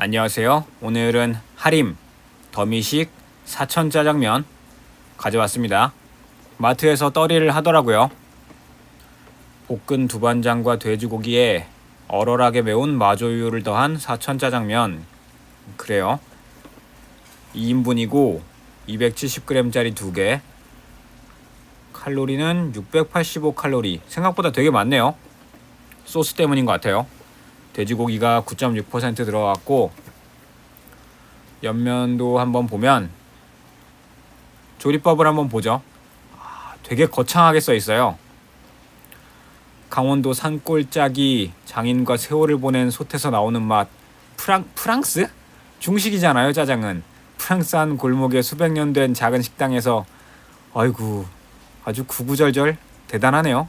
안녕하세요. 오늘은 하림 더미식 사천짜장면 가져왔습니다. 마트에서 떨이를 하더라고요. 볶은 두반장과 돼지고기에 얼얼하게 매운 마조유를 더한 사천짜장면. 그래요. 2인분이고 270g짜리 2개. 칼로리는 685칼로리. 생각보다 되게 많네요. 소스 때문인 것 같아요. 돼지고기가 9.6% 들어갔고, 옆면도 한번 보면 조리법을 한번 보죠. 되게 거창하게 써 있어요. 강원도 산골짜기 장인과 세월을 보낸 솥에서 나오는 맛. 프랑스? 중식이잖아요, 짜장은. 프랑스 한 골목에 수백 년 된 작은 식당에서. 아이고, 아주 구구절절 대단하네요.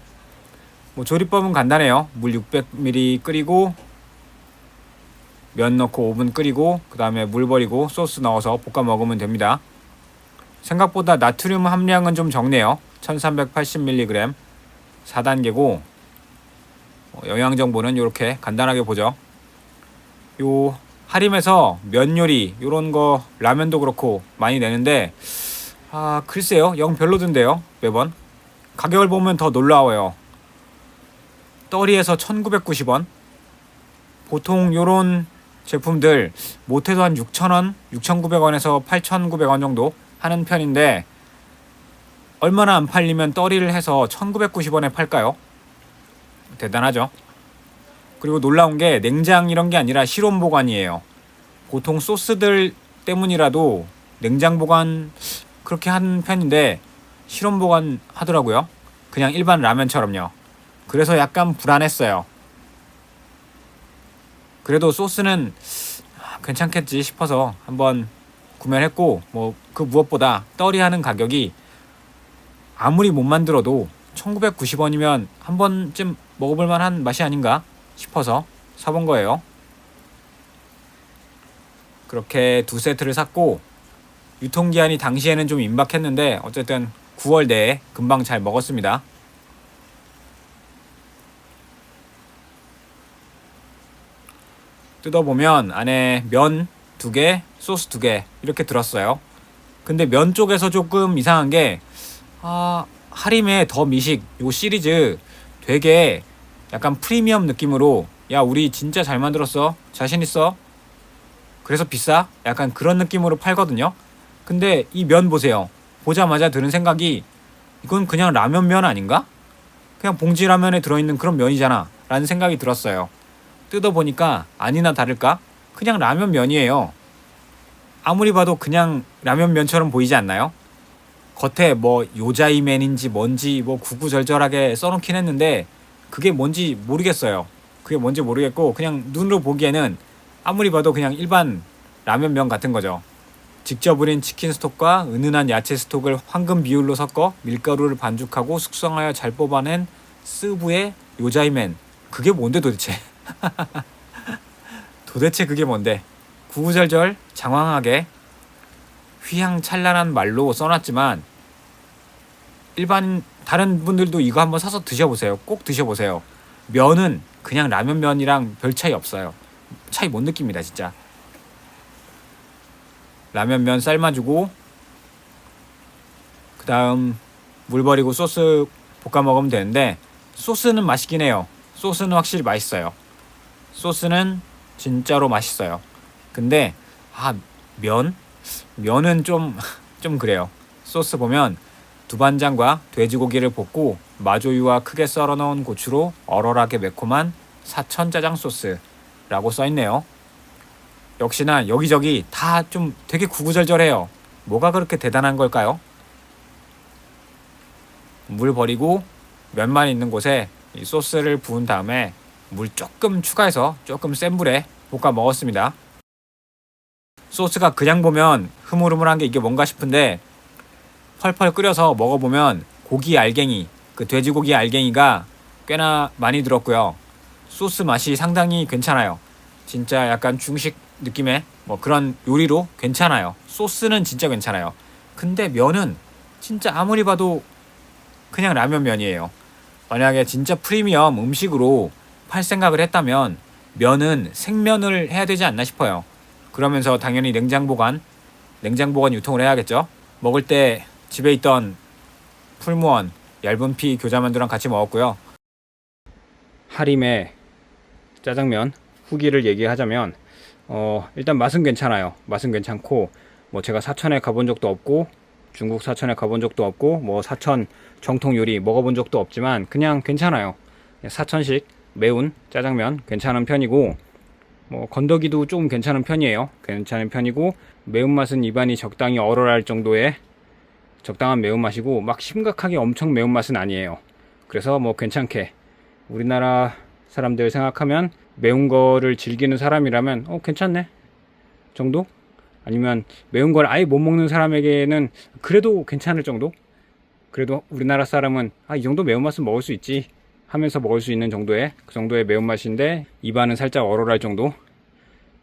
조리법은 간단해요. 물 600ml 끓이고 면 넣고 5분 끓이고 그 다음에 물 버리고 소스 넣어서 볶아 먹으면 됩니다. 생각보다 나트륨 함량은 좀 적네요. 1380mg 4단계고 영양정보는 이렇게 간단하게 보죠. 요 하림에서 면 요리 요런 거 라면도 그렇고 많이 내는데 글쎄요, 영 별로던데요. 매번 가격을 보면 더 놀라워요. 떨이에서 1990원. 보통 요런 제품들 못해도 한 6,000원, 6,900원에서 8,900원 정도 하는 편인데 얼마나 안 팔리면 떨이를 해서 1,990원에 팔까요? 대단하죠. 그리고 놀라운 게 냉장 이런 게 아니라 실온 보관이에요. 보통 소스들 때문이라도 냉장 보관 그렇게 하는 편인데 실온 보관 하더라고요. 그냥 일반 라면처럼요. 그래서 약간 불안했어요. 그래도 소스는 괜찮겠지 싶어서 한번 구매를 했고, 그 무엇보다 떨이 하는 가격이 아무리 못 만들어도 1990원이면 한 번쯤 먹어볼 만한 맛이 아닌가 싶어서 사본 거예요. 그렇게 2세트를 샀고, 유통기한이 당시에는 좀 임박했는데 어쨌든 9월 내에 금방 잘 먹었습니다. 뜯어보면 안에 면 2개, 소스 2개 이렇게 들었어요. 근데 면 쪽에서 조금 이상한 게 하림의 더 미식 요 시리즈 되게 약간 프리미엄 느낌으로 야 우리 진짜 잘 만들었어, 자신 있어, 그래서 비싸, 약간 그런 느낌으로 팔거든요. 근데 이 면 보세요. 보자마자 드는 생각이 이건 그냥 라면 면 아닌가? 그냥 봉지 라면에 들어있는 그런 면이잖아 라는 생각이 들었어요. 뜯어보니까 아니나 다를까 그냥 라면 면이에요. 아무리 봐도 그냥 라면 면처럼 보이지 않나요? 겉에 요자이맨인지 뭔지 구구절절하게 써놓긴 했는데 그게 뭔지 모르겠어요. 그게 뭔지 모르겠고 그냥 눈으로 보기에는 아무리 봐도 그냥 일반 라면 면 같은 거죠. 직접 우린 치킨 스톡과 은은한 야채 스톡을 황금 비율로 섞어 밀가루를 반죽하고 숙성하여 잘 뽑아낸 스부의 요자이맨. 그게 뭔데 도대체? 도대체 그게 뭔데? 구구절절 장황하게 휘황찬란한 말로 써놨지만 일반 다른 분들도 이거 한번 사서 드셔보세요. 꼭 드셔보세요. 면은 그냥 라면 면이랑 별 차이 없어요. 차이 못 느낍니다 진짜. 라면 면 삶아주고 그 다음 물 버리고 소스 볶아 먹으면 되는데 소스는 맛있긴 해요. 소스는 확실히 맛있어요. 소스는 진짜로 맛있어요. 근데 면은 좀 그래요. 소스 보면 두반장과 돼지고기를 볶고 마조유와 크게 썰어 넣은 고추로 얼얼하게 매콤한 사천짜장 소스라고 써있네요. 역시나 여기저기 다 좀 되게 구구절절해요. 뭐가 그렇게 대단한 걸까요? 물 버리고 면만 있는 곳에 이 소스를 부은 다음에 물 조금 추가해서 조금 센 불에 볶아 먹었습니다. 소스가 그냥 보면 흐물흐물한 게 이게 뭔가 싶은데 펄펄 끓여서 먹어보면 고기 알갱이, 그 돼지고기 알갱이가 꽤나 많이 들었고요. 소스 맛이 상당히 괜찮아요. 진짜 약간 중식 느낌의 그런 요리로 괜찮아요. 소스는 진짜 괜찮아요. 근데 면은 진짜 아무리 봐도 그냥 라면 면이에요. 만약에 진짜 프리미엄 음식으로 팔 생각을 했다면 면은 생면을 해야 되지 않나 싶어요. 그러면서 당연히 냉장 보관 유통을 해야겠죠. 먹을 때 집에 있던 풀무원, 얇은 피 교자만두랑 같이 먹었고요. 하림의 짜장면 후기를 얘기하자면 일단 맛은 괜찮아요. 맛은 괜찮고 뭐 제가 사천에 가본 적도 없고 중국 사천에 가본 적도 없고 뭐 사천 정통 요리 먹어본 적도 없지만 그냥 괜찮아요. 사천식 매운 짜장면 괜찮은 편이고 뭐 건더기도 조금 괜찮은 편이에요. 괜찮은 편이고 매운맛은 입안이 적당히 얼얼할 정도의 적당한 매운맛이고 막 심각하게 엄청 매운맛은 아니에요. 그래서 뭐 괜찮게 우리나라 사람들 생각하면 매운 거를 즐기는 사람이라면 괜찮네 정도? 아니면 매운 걸 아예 못 먹는 사람에게는 그래도 괜찮을 정도? 그래도 우리나라 사람은 이 정도 매운맛은 먹을 수 있지 하면서 먹을 수 있는 정도의 그 정도의 매운맛인데 입안은 살짝 얼얼할 정도?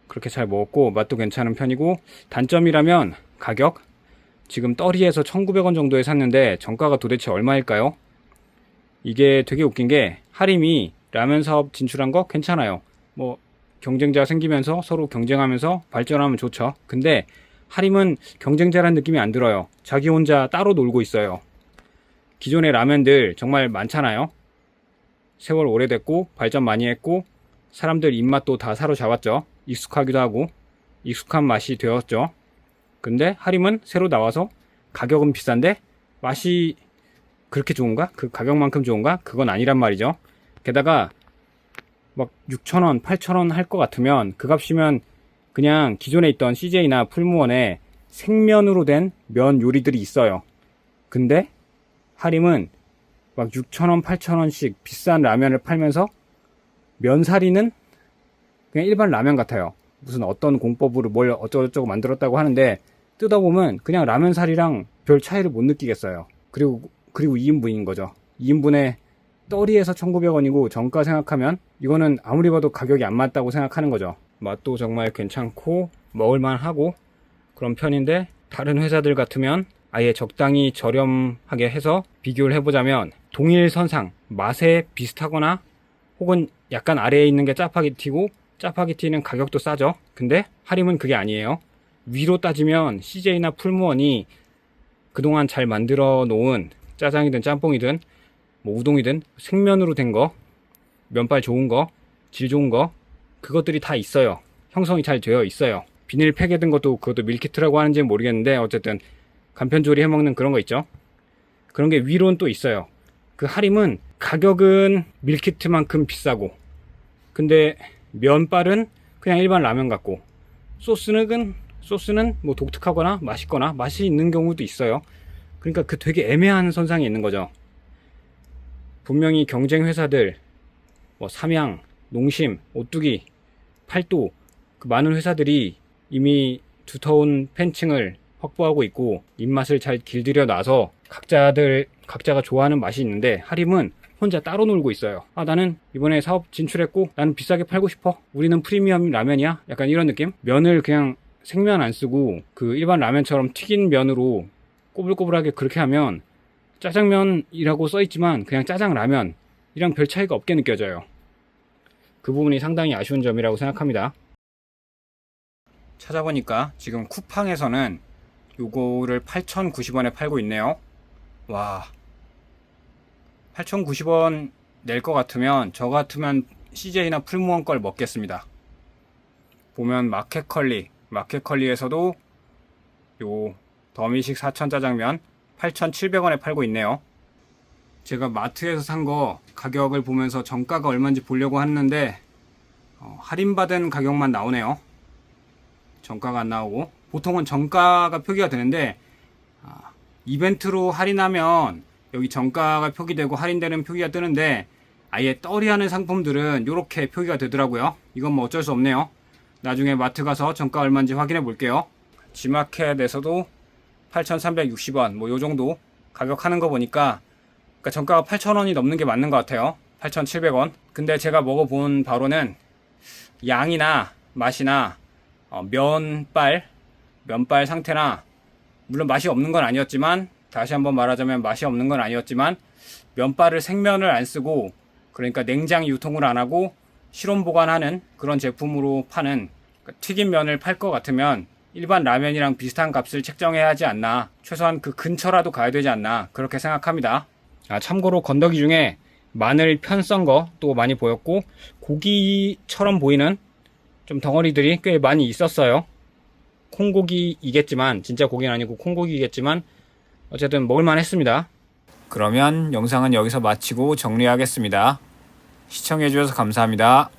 그렇게 잘 먹었고 맛도 괜찮은 편이고 단점이라면 가격? 지금 떨이에서 1,900원 정도에 샀는데 정가가 도대체 얼마일까요? 이게 되게 웃긴 게 하림이 라면 사업 진출한 거 괜찮아요. 뭐 경쟁자 생기면서 서로 경쟁하면서 발전하면 좋죠. 근데 하림은 경쟁자라는 느낌이 안 들어요. 자기 혼자 따로 놀고 있어요. 기존의 라면들 정말 많잖아요. 세월 오래됐고 발전 많이 했고 사람들 입맛도 다 사로잡았죠. 익숙하기도 하고 익숙한 맛이 되었죠. 근데 하림은 새로 나와서 가격은 비싼데 맛이 그렇게 좋은가? 그 가격만큼 좋은가? 그건 아니란 말이죠. 게다가 막 6,000원, 8,000원 할 것 같으면 그 값이면 그냥 기존에 있던 CJ나 풀무원에 생면으로 된 면 요리들이 있어요. 근데 하림은 막 6,000원, 8,000원씩 비싼 라면을 팔면서 면사리는 그냥 일반 라면 같아요. 무슨 어떤 공법으로 뭘 어쩌고저쩌고 만들었다고 하는데 뜯어보면 그냥 라면사리랑 별 차이를 못 느끼겠어요. 그리고 2인분인 거죠. 2인분에 떨이에서 1,900원이고 정가 생각하면 이거는 아무리 봐도 가격이 안 맞다고 생각하는 거죠. 맛도 정말 괜찮고 먹을만하고 그런 편인데 다른 회사들 같으면 아예 적당히 저렴하게 해서 비교를 해보자면 동일 선상 맛에 비슷하거나 혹은 약간 아래에 있는 게 짜파게티고 짜파게티는 가격도 싸죠. 근데 하림은 그게 아니에요. 위로 따지면 CJ나 풀무원이 그동안 잘 만들어 놓은 짜장이든 짬뽕이든 뭐 우동이든 생면으로 된 거, 면발 좋은 거, 질 좋은 거 그것들이 다 있어요. 형성이 잘 되어 있어요. 비닐 팩에 든 것도 그것도 밀키트라고 하는지는 모르겠는데 어쨌든 간편조리 해먹는 그런 거 있죠. 그런 게 위로는 또 있어요. 그 하림은 가격은 밀키트만큼 비싸고 근데 면발은 그냥 일반 라면 같고 소스는 뭐 독특하거나 맛있거나 맛이 있는 경우도 있어요. 그러니까 그 되게 애매한 선상에 있는 거죠. 분명히 경쟁 회사들 뭐 삼양, 농심, 오뚜기, 팔도 그 많은 회사들이 이미 두터운 팬층을 확보하고 있고 입맛을 잘 길들여 놔서 각자가 좋아하는 맛이 있는데 하림은 혼자 따로 놀고 있어요. 나는 이번에 사업 진출했고 나는 비싸게 팔고 싶어. 우리는 프리미엄 라면이야. 약간 이런 느낌? 면을 그냥 생면 안 쓰고 그 일반 라면처럼 튀긴 면으로 꼬불꼬불하게 그렇게 하면 짜장면이라고 써있지만 그냥 짜장라면이랑 별 차이가 없게 느껴져요. 그 부분이 상당히 아쉬운 점이라고 생각합니다. 찾아보니까 지금 쿠팡에서는 요거를 8,090원에 팔고 있네요. 와, 8,090원 낼 것 같으면 저 같으면 CJ나 풀무원 걸 먹겠습니다. 보면 마켓컬리에서도 요 더미식 사천 짜장면 8,700원에 팔고 있네요. 제가 마트에서 산 거 가격을 보면서 정가가 얼마인지 보려고 했는데 할인받은 가격만 나오네요. 정가가 안 나오고 보통은 정가가 표기가 되는데 이벤트로 할인하면 여기 정가가 표기되고 할인되는 표기가 뜨는데 아예 떨이하는 상품들은 이렇게 표기가 되더라고요. 이건 뭐 어쩔 수 없네요. 나중에 마트 가서 정가 얼마인지 확인해 볼게요. G마켓에서도 8,360원 뭐 요정도 가격 하는 거 보니까 그러니까 정가가 8,000원이 넘는 게 맞는 것 같아요. 8,700원. 근데 제가 먹어본 바로는 양이나 맛이나 면발 상태나 물론 맛이 없는 건 아니었지만 다시 한번 말하자면 맛이 없는 건 아니었지만 면발을 생면을 안 쓰고 그러니까 냉장 유통을 안 하고 실온 보관하는 그런 제품으로 파는 튀긴 면을 팔 것 같으면 일반 라면이랑 비슷한 값을 책정해야 하지 않나, 최소한 그 근처라도 가야 되지 않나, 그렇게 생각합니다. 참고로 건더기 중에 마늘 편 썬 거 또 많이 보였고, 고기처럼 보이는 좀 덩어리들이 꽤 많이 있었어요. 콩고기이겠지만, 진짜 고기는 아니고 콩고기이겠지만 어쨌든 먹을만 했습니다. 그러면 영상은 여기서 마치고 정리하겠습니다. 시청해주셔서 감사합니다.